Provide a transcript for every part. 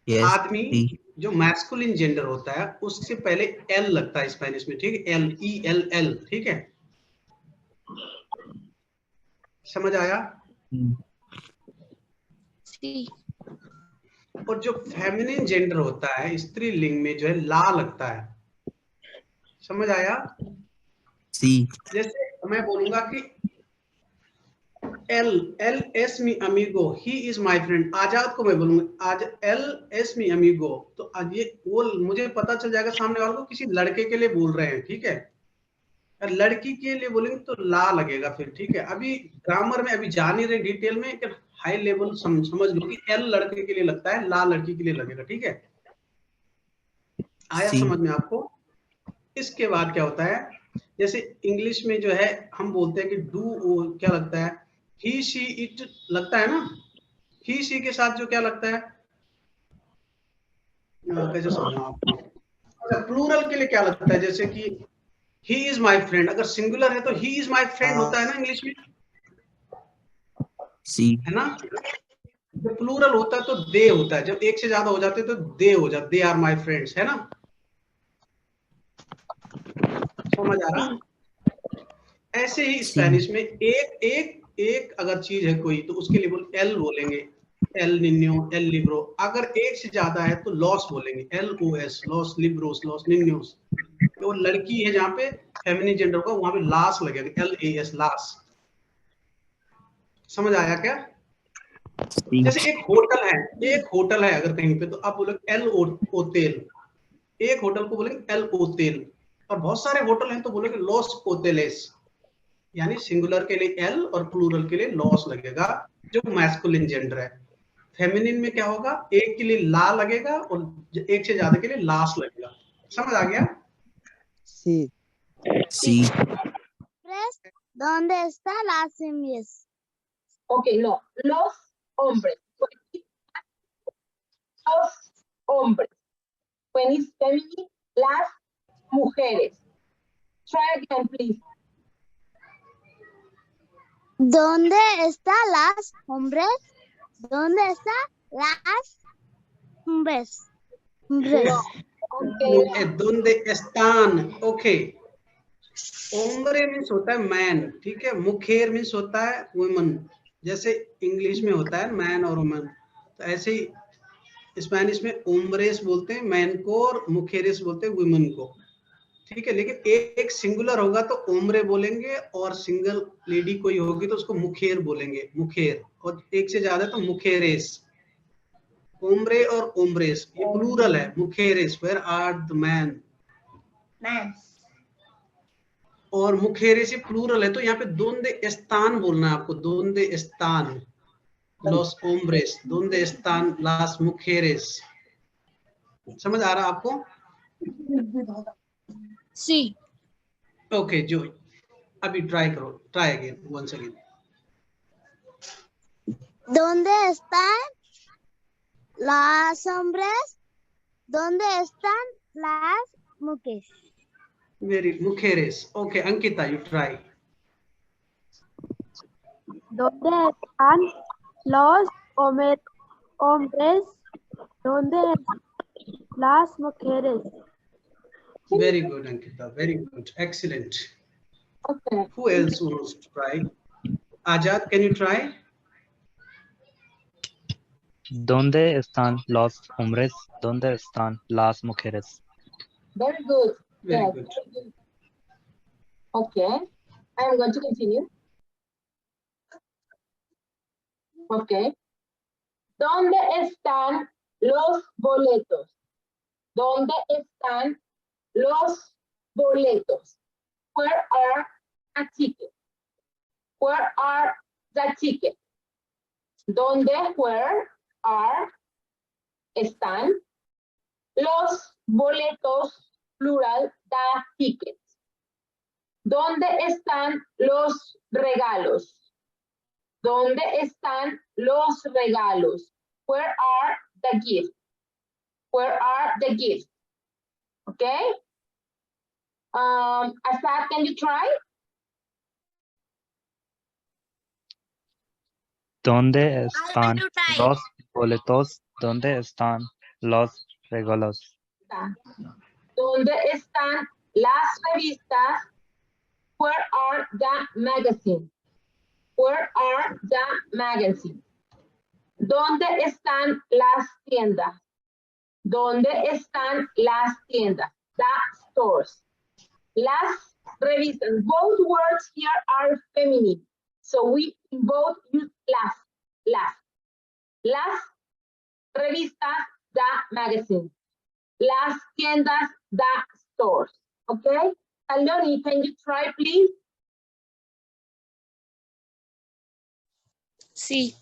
Yes. आदमी C. जो masculine gender होता है उससे पहले एल लगता है स्पेनिश में, ठीक है, एल ई एल एल, ठीक है, समझ आया। सी। और जो फेमिनिन जेंडर होता है स्त्रीलिंग में जो है ला लगता है, समझ आया। C. जैसे मैं बोलूंगा कि एल एल एस मी अमीगो, he is my friend, Azad को मैं बोलूंगा आज एल एस मी अमीगो, तो आज ये वो मुझे पता चल जाएगा सामने वाले को किसी लड़के के लिए बोल रहे हैं, ठीक है। और लड़की के लिए बोलेंगे तो ला लगेगा फिर, ठीक है। अभी ग्रामर में अभी जा नहीं रहे डिटेल में, कि हाई लेवल समझ लो कि एल लड़के के लिए लगता है, ला लड़की के लिए लगेगा, ठीक है। आया C. समझ में आपको। इसके बाद क्या होता है, जैसे इंग्लिश में जो है हम बोलते हैं कि डू क्या लगता है, ही शी इट लगता है ना, ही शी के साथ जो क्या लगता है, कैसे समझाऊं आपको। अच्छा, प्लूरल के लिए क्या लगता है, जैसे कि ही इज माय फ्रेंड, अगर सिंगुलर है तो ही इज माय फ्रेंड होता है ना इंग्लिश में, C. है ना। जब प्लूरल होता है तो दे होता है, जब एक से ज्यादा हो जाते हैं तो दे हो जाते, दे आर माय फ्रेंड्स, है ना, समझ आ रहा। ऐसे ही C. स्पेनिश में एक एक एक अगर चीज है कोई तो उसके लिए एल बोलेंगे, एल निन्यो एल लिब्रो, अगर एक से ज्यादा है तो लॉस बोलेंगे, एल ओ एस, लॉस लिब्रोस लॉस निन्योस। तो लड़की है जहाँ पे फेमिनिन जेंडर का वहां पे लास लगेगा, एल ए एस लास, समझ आया क्या। C. जैसे एक होटल है, एक होटल है अगर कहीं पे तो आप बोलोगे एल ओतेल, एक होटल को बोलेंगे एल ओतेल, और बहुत सारे होटल हैं तो बोलोगे लॉस ओतेलेस, यानी सिंगुलर के लिए एल और प्लूरल के लिए लॉस लगेगा, जो मैस्कुलिन जेंडर है। फेमिनिन में क्या होगा, एक के लिए ला लगेगा और एक से ज्यादा के लिए लास लगेगा, समझ आ गया। Sí. C. ¿Dónde está las semillas? Okay, no, los hombres. Los hombres. When it's feminine, las mujeres. Try again, please. ¿Dónde están las hombres? ¿Dónde están las hombres? Hombres. No. Okay. donde están, okay. Ombre means होता है man, ठीक है, मुखेर means होता है woman, जैसे English में होता है मैन और वुमन, तो ऐसे ही स्पेनिश में ओम्ब्रेस बोलते हैं मैन को और मुखेरेस बोलते हैं वुमन को, ठीक है। लेकिन एक सिंगुलर होगा तो ओम्ब्रे बोलेंगे और सिंगल लेडी कोई होगी तो उसको मुखेर बोलेंगे, मुखेर, और एक से ज्यादा तो मुखेरेस। ओम्ब्रे और ओम्ब्रेस ये प्लूरल है, मुखेरेस वेयर आर द मैन, और मुखेरेस ये प्लूरल है, तो यहाँ पे दोंदे स्थान बोलना है आपको, दोंदे स्थान, लॉस ओम्ब्रेस, दोंदे स्थान लास मुखेरेस, समझ आ रहा आपको। Sí. ओके जो अभी ट्राई करो, try again once again. ¿Dónde están las hombres? ¿Dónde están las mujeres? Very मुखेरेस, okay Ankita you try. ¿Dónde están los hombres? ¿Dónde están las mujeres? Very good, Ankita. Very good. Excellent. Okay. Who else wants to try? Ajad, can you try? ¿Dónde están los hombres? ¿Dónde están las mujeres? Very good. Very Yes. good. Okay. I am going to continue. Okay. ¿Dónde están los boletos? ¿Dónde están los boletos? Where are a ticket? Where are the tickets? ¿Dónde, where are, están los boletos, plural, the tickets? ¿Dónde están los regalos? ¿Dónde están los regalos? Where are the gifts? Where are the gifts? Okay. Asad, can you try? ¿Dónde están los boletos? ¿Dónde están los regalos? ¿Dónde están las revistas? Where are the magazines? Where are the magazines? ¿Dónde están las tiendas? ¿Dónde están las tiendas? The stores. Las revistas. Both words here are feminine. So we both use las. Las revistas, the magazine. Las tiendas, the stores. Okay? Aloni, can you try, please? Sí.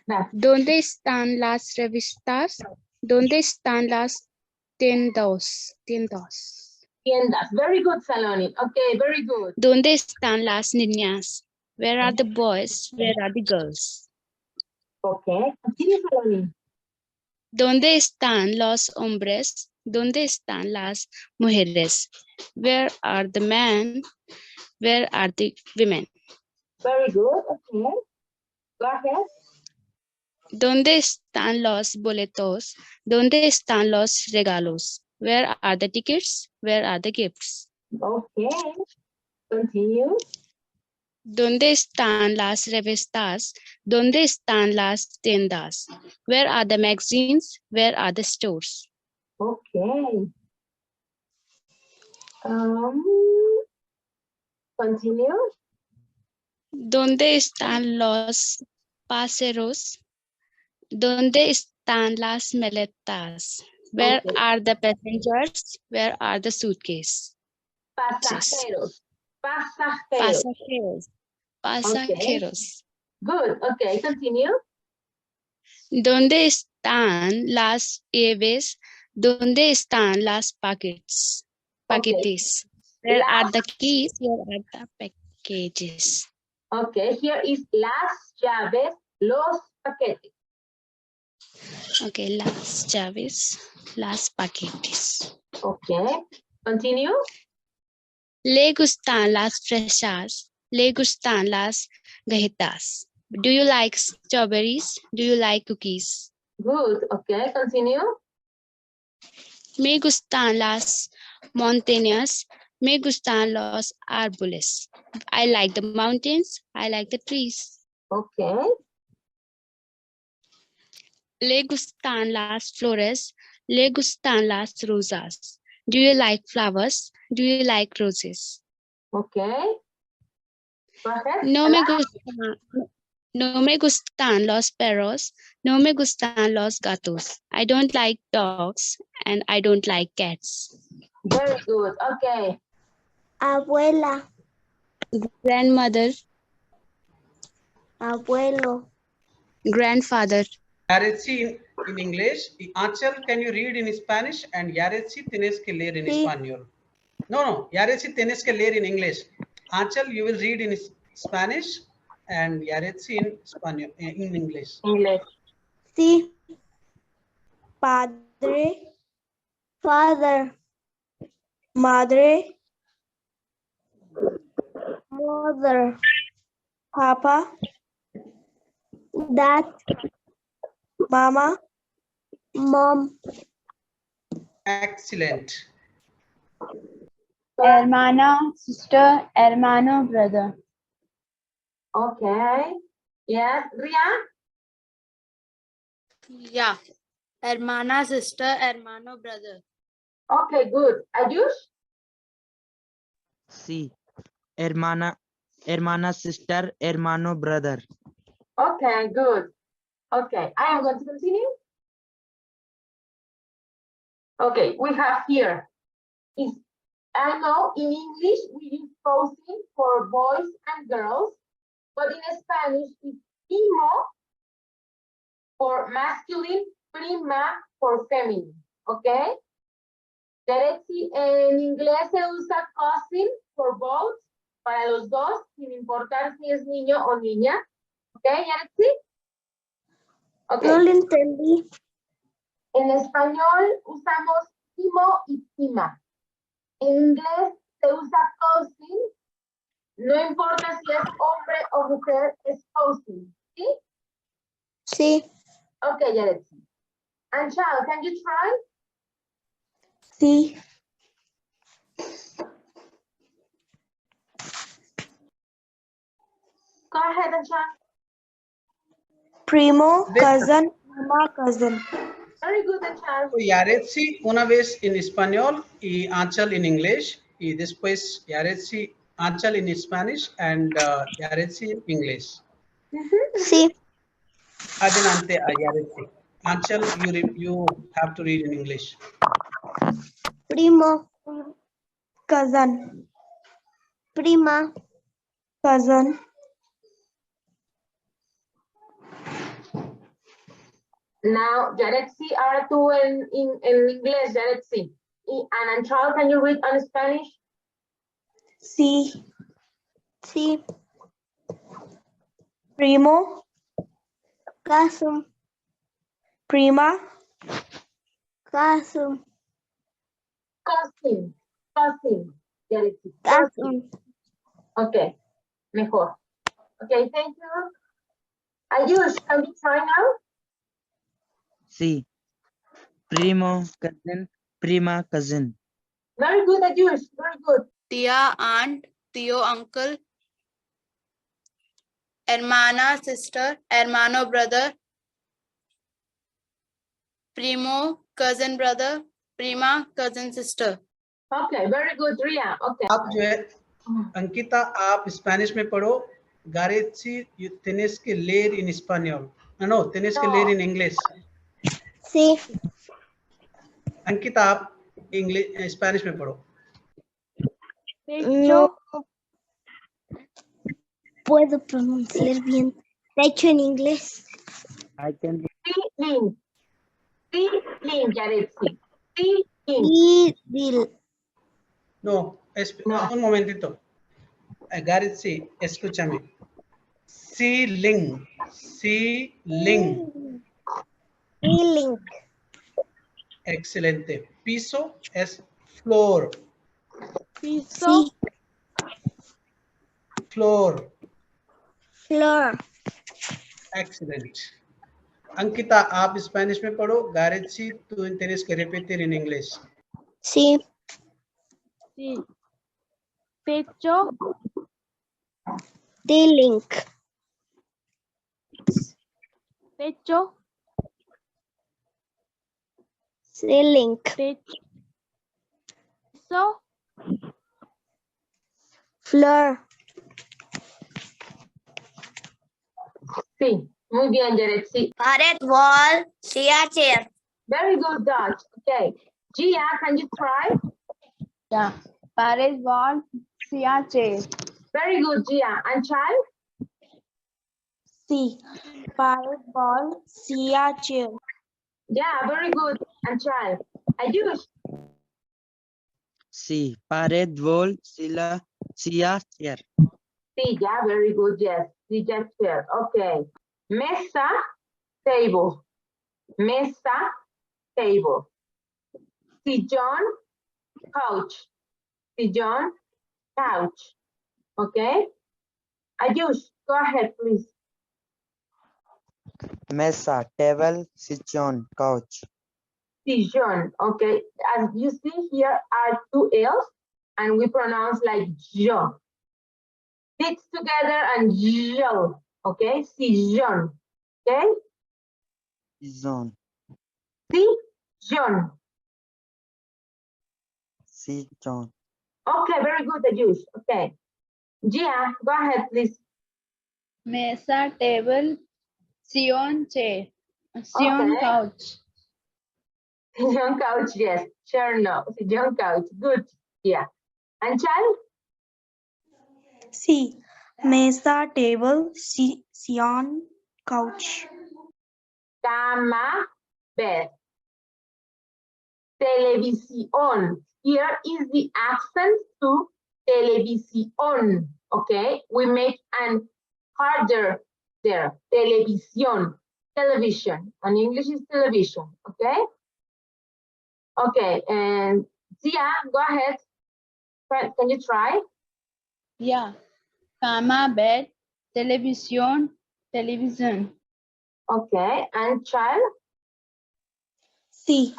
Gracias. ¿Dónde están las revistas? ¿Dónde están las tiendas? Tiendas. Very good, Saloni. Okay, very good. ¿Dónde están las niñas? Where are the boys? Where are the girls? Okay. Continue, Saloni. ¿Dónde están los hombres? ¿Dónde están las mujeres? Where are the men? Where are the women? Very good. Okay. Go ahead. ¿Dónde están los boletos? ¿Dónde están los regalos? Where are the tickets? Where are the gifts? Okay. Continue. ¿Dónde están las revistas? ¿Dónde están las tiendas? Where are the magazines? Where are the stores? Okay. Continue. ¿Dónde están los pasajeros? ¿Dónde están las maletas? Where Okay. are the passengers? Where are the suitcases? Pasajeros. Pasajeros. Pasajeros. Pasajeros. Good. Okay. Continue. ¿Dónde están las llaves? ¿Dónde están las paquetes? Okay. Paquetes. Where are the keys? Where are the packages? Okay. Here is las llaves, los paquetes. Okay, las llaves, las paquetes. Okay. Continue. Le gustan las fresas. Le gustan las galletas. Do you like strawberries? Do you like cookies? Good. Okay. Continue. Me gustan las montañas. Me gustan los árboles. I like the mountains. I like the trees. Okay. Le gustan las flores. Le gustan las rosas. Do you like flowers? Do you like roses? Okay. Go ahead. No me gustan los perros. No me gustan los gatos. I don't like dogs and I don't like cats. Very good. Okay. Abuela, Grandmother, abuelo, grandfather. Yaretsi in English. Achal, can you read in Spanish? And Yaretsi tienes que leer in Sí. Español. No. Yaretsi tienes que leer in English. Achal, you will read in Spanish and Yaretsi in Spanish, in English. English. sí. Padre, father, madre, mother, papa, dad, mama, mom, Excellent. Hermana, sister, hermano, brother. Okay. Yes. Ria? Yeah. Hermana, sister, hermano, brother. Okay, good. Ayush? Sí. Hermana, sister, hermano, brother. Okay, good. Okay, I am going to continue. Okay, we have here is, I know in English we use posing for boys and girls, but in Spanish it's primo for masculine, prima for feminine, okay? Yaretsi, en inglés se usa cousin for both, para los dos, sin importar si es niño o niña, okay, Yaretsi? Okay. no le entendí. En español usamos primo y prima. En inglés se usa cousin. No importa si es hombre o mujer, es cousin. ¿Sí? Sí, Ok, Yaretsi. And child, can you try? Sí. Go ahead, Anshal. Primo, De- cousin, prima, cousin. Very good, Anshal. Yaretsi, una vez en español y Anchal in English. Y después Yaretsi, Anchal in Spanish and Yaretsi in English. Sí. Adelante, Yaretsi. Anchal, you have to read in English. Primo, cousin. Prima, cousin. Now, Yaretsi, ahora tú en inglés, Yaretsi. And Anshal, can you read on Spanish? Sí. Sí. Primo, cousin. Prima, cousin. Cousin. Cousin. Yaretsi. Cousin. Okay. Mejor. Okay, thank you. Ayush, can you try now? Sí. Primo, cousin, prima, cousin. Very good, Ayush. Very good. Tia, aunt. Tío, uncle. Hermana, sister. Hermano, brother. Primo, cousin, brother. Prima, cousin, sister. Okay, very good, Ria. Okay. आप जो है अंकिता आप Spanish में पढ़ो Garetsi, tienes que leer en español. No, tienes que leer en inglés. Sí. Ankita आप English Spanish में पढ़ो. No puedo pronunciar bien. Techo en inglés. I can Feeling. Feeling, Yaretsi. Feeling. Y No, un momentito. Garetsi, escúchame. Ceiling. Ceiling. Feeling. Excelente. Piso es floor. Sí. Floor. Floor. Excellent. Ankita, आप Spanish में पढ़ो. Garetsi, tú tienes que repetir en inglés. Sí. Sí. Pecho. Ceiling. Pecho. Ceiling. Pecho. So. Floor. Sí, muy bien, Yaretsi. Pared, wall, chair. Very good, Dutch. Okay. Gia, can you try? Yeah. Pared, wall, chair. Very good, Gia. And child? Sí. Pared, wall, chair. Yeah, very good. And child? Ayush? sí. Pared, wall, silla, chair. Silla, very good, yes. Silla, chair. Okay. Mesa, table. Mesa, table. Sillón, couch. Sillón, couch. Okay. Ayush, go ahead, please. Mesa, table, sillón, couch. Sillón. Okay. As you see here are two L's and we pronounce like yo. Sits together and yo. Okay. Sillón. Okay. Sillón, Sillón. sillón. Okay. Very good, Ayush. Okay. Gia, go ahead, please. Mesa, table, sillón, chair. Sillón, Okay. couch. Sillón couch, yes. Sure, no. Sillón couch. Good. Yeah. And child? Sí. Mesa, table, sillón, couch. Cama, bed. Televisión. Here is the accent to televisión. Okay, we make an harder there. Televisión. Television. On English is television. Okay. Okay, and Zia, go ahead. Can you try? Yeah. Cama, bed, televisión, television. Okay, and child? C.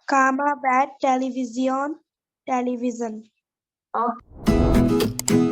Cama, bed, television, television. Okay.